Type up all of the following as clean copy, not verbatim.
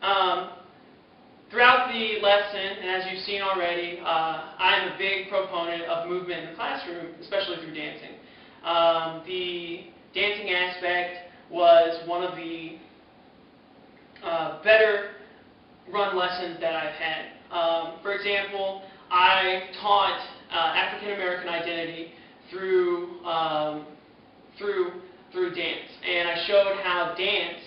Um, Throughout the lesson, and as you've seen already, I am a big proponent of movement in the classroom, especially through dancing. The dancing aspect was one of the better run lessons that I've had. For example, I taught African American identity through dance, and I showed how dance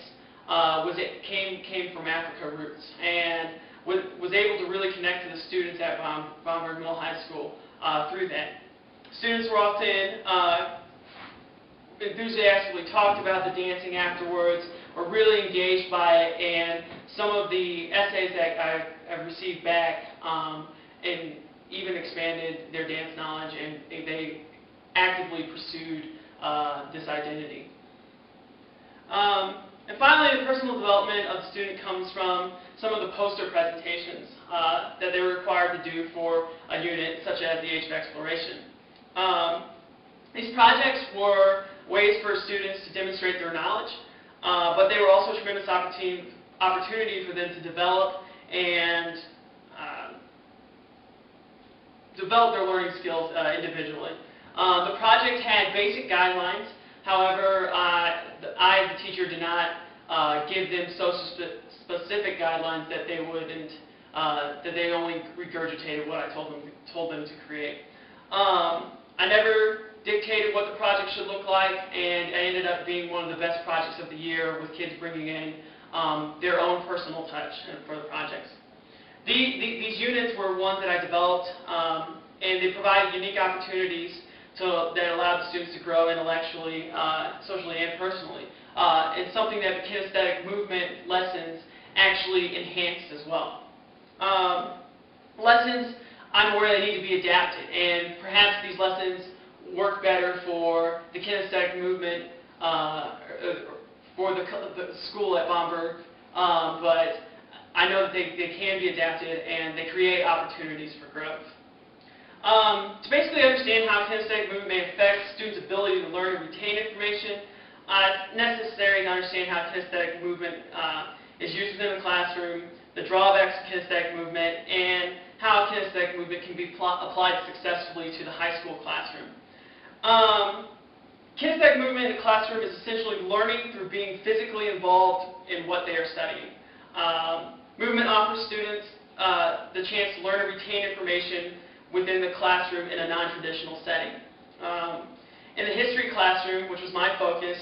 came from Africa roots, and was able to really connect to the students at Baumberg Middle High School through that. Students were often enthusiastically talked about the dancing afterwards, were really engaged by it, and some of the essays that I've received back and even expanded their dance knowledge, and they actively pursued this identity. And finally, the personal development of the student comes from some of the poster presentations that they were required to do for a unit, such as the age of exploration. These projects were ways for students to demonstrate their knowledge, but they were also a tremendous opportunity for them to develop and develop their learning skills individually. The project had basic guidelines. However, I, the teacher, did not give them so specific guidelines that they wouldn't, that they only regurgitated what I told them to create. I never dictated what the project should look like, and it ended up being one of the best projects of the year, with kids bringing in their own personal touch for the projects. These units were ones that I developed, and they provided unique opportunities that allowed the students to grow intellectually, socially, and personally. It's something that the kinesthetic movement lessons actually enhanced as well. Lessons, I'm aware they need to be adapted, and perhaps these lessons work better for the kinesthetic movement for the school at Baumberg, but I know that they can be adapted, and they create opportunities for growth. To basically understand how kinesthetic movement may affect students' ability to learn and retain information, it's necessary to understand how kinesthetic movement is used within the classroom, the drawbacks of kinesthetic movement, and how kinesthetic movement can be applied successfully to the high school classroom. Kinesthetic movement in the classroom is essentially learning through being physically involved in what they are studying. Movement offers students the chance to learn and retain information within the classroom in a non-traditional setting. In the history classroom, which was my focus,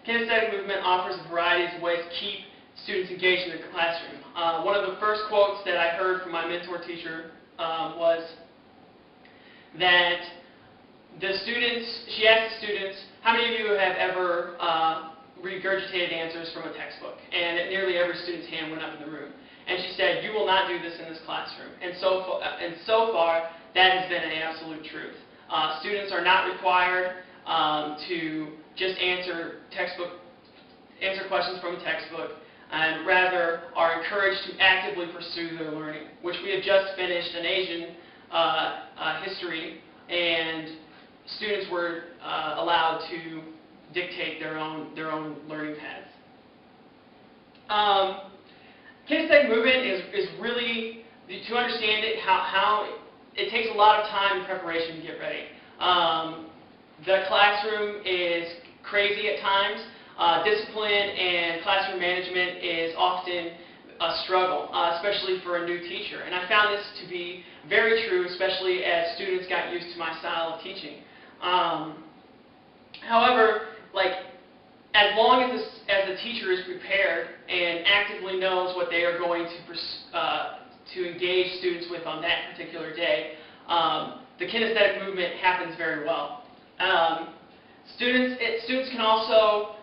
kinesthetic movement offers a variety of ways to keep students engaged in the classroom. One of the first quotes that I heard from my mentor teacher was that she asked the students, how many of you have ever regurgitated answers from a textbook? And nearly every student's hand went up in the room. And she said, you will not do this in this classroom. And so far, that has been an absolute truth. Students are not required to just answer questions from a textbook, and rather are encouraged to actively pursue their learning, which we have just finished an Asian history, and students were allowed to dictate their own learning paths. Kinesthetic movement is really, to understand it, how it takes a lot of time and preparation to get ready. The classroom is crazy at times. Discipline and classroom management is often a struggle, especially for a new teacher. And I found this to be very true, especially as students got used to my style of teaching. However, as long as the teacher is prepared and actively knows what they are going to engage students with on that particular day, the kinesthetic movement happens very well. Students can also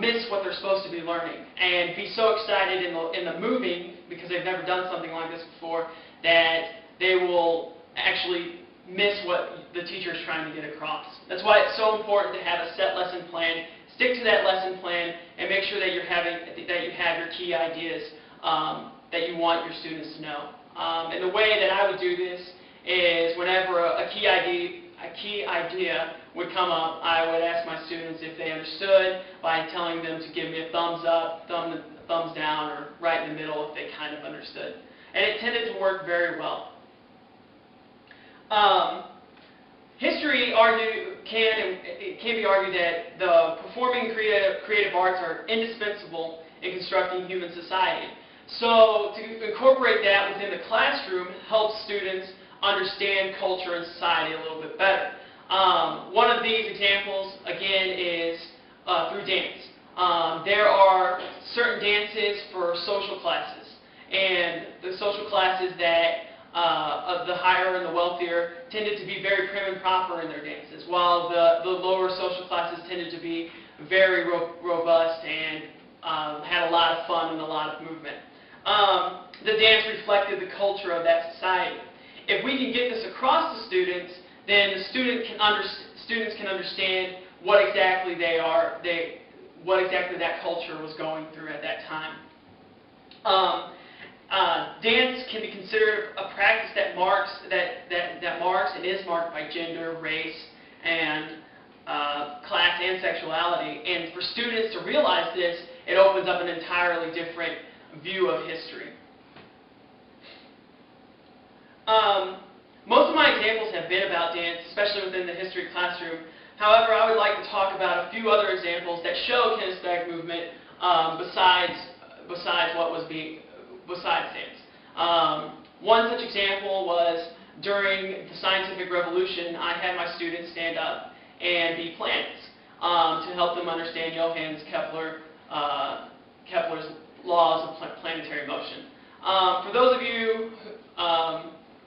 miss what they're supposed to be learning and be so excited in the moving, because they've never done something like this before, that they will actually miss what the teacher is trying to get across. That's why it's so important to have a set lesson plan. Stick to that lesson plan and make sure that you have your key ideas that you want your students to know. And the way that I would do this is, whenever a key idea would come up, I would ask my students if they understood by telling them to give me a thumbs up, thumbs down or right in the middle if they kind of understood. And it tended to work very well. History can be argued that the performing creative arts are indispensable in constructing human society. So to incorporate that within the classroom helps students understand culture and society a little bit better. One of these examples, again, is through dance. There are certain dances for social classes, and the social classes that of the higher and the wealthier tended to be very prim and proper in their dances, while the lower social classes tended to be very robust and had a lot of fun and a lot of movement. The dance reflected the culture of that society. If we can get this across to students, then the students can understand what exactly what exactly that culture was going through at that time. Dance can be considered a practice that marks and is marked by gender, race, and class and sexuality. And for students to realize this, it opens up an entirely different view of history. Most of my examples have been about dance, especially within the history classroom. However, I would like to talk about a few other examples that show kinesthetic movement besides dance. One such example was during the scientific revolution. I had my students stand up and be planets to help them understand Johannes Kepler's laws of planetary motion. For those of you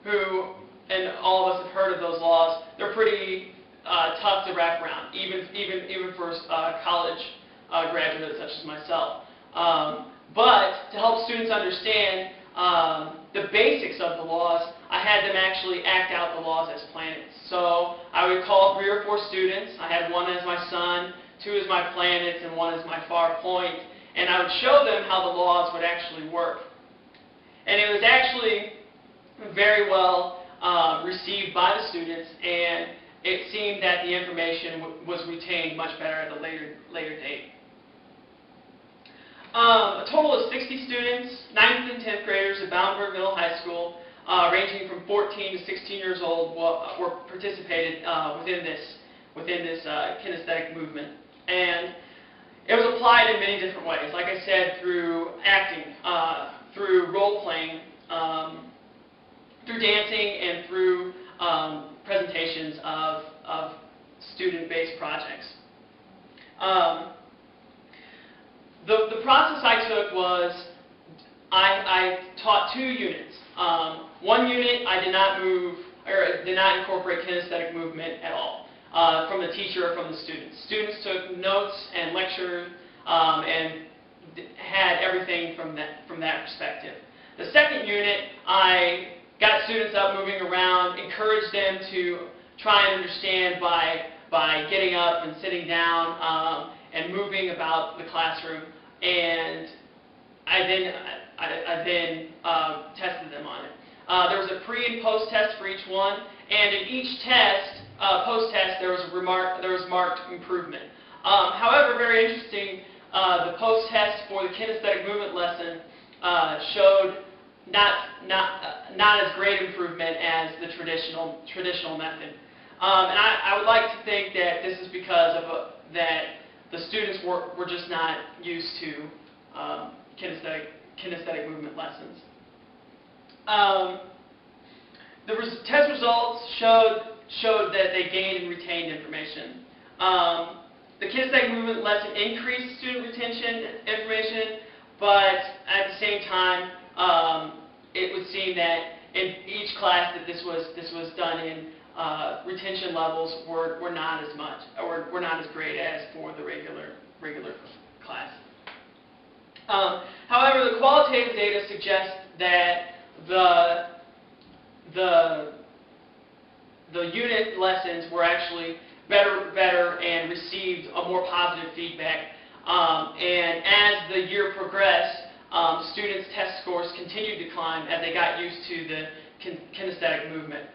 who, and all of us have heard of those laws, they're pretty tough to wrap around, even for college graduates such as myself. But to help students understand the basics of the laws, I had them actually act out the laws as planets. So I would call 3 or 4 students. I had one as my sun, 2 as my planets, and 1 as my far point. And I would show them how the laws would actually work. And it was actually very well received by the students, and it seemed that the information was retained much better at a later date. A total of 60 students, 9th and 10th graders at Boundberg Middle High School, ranging from 14 to 16 years old, were participated within this kinesthetic movement. And it was applied in many different ways. Like I said, through acting, through role-playing, through dancing, and through presentations of student-based projects. The process I took was I taught 2 units. One unit I did not incorporate kinesthetic movement at all from the teacher or from the students. Students took notes and lectured and had everything from that perspective. The second unit, I got students up, moving around, encouraged them to try and understand by getting up and sitting down and moving about the classroom, and I then tested them on it. There was a pre and post test for each one, and in each test, post test, there was marked improvement. However, very interesting, the post test for the kinesthetic movement lesson showed not as great improvement as the traditional method. And I would like to think that this is because of that the students were just not used to kinesthetic movement lessons. The test results showed that they gained and retained information. The kinesthetic movement lesson increased student retention information, but at the same time, it would seem that in each class that this was done in, retention levels were not as much, or were not as great as for the regular class. However, the qualitative data suggests that the unit lessons were actually better and received a more positive feedback. And as the year progressed, students' test scores continued to climb as they got used to the kinesthetic movement.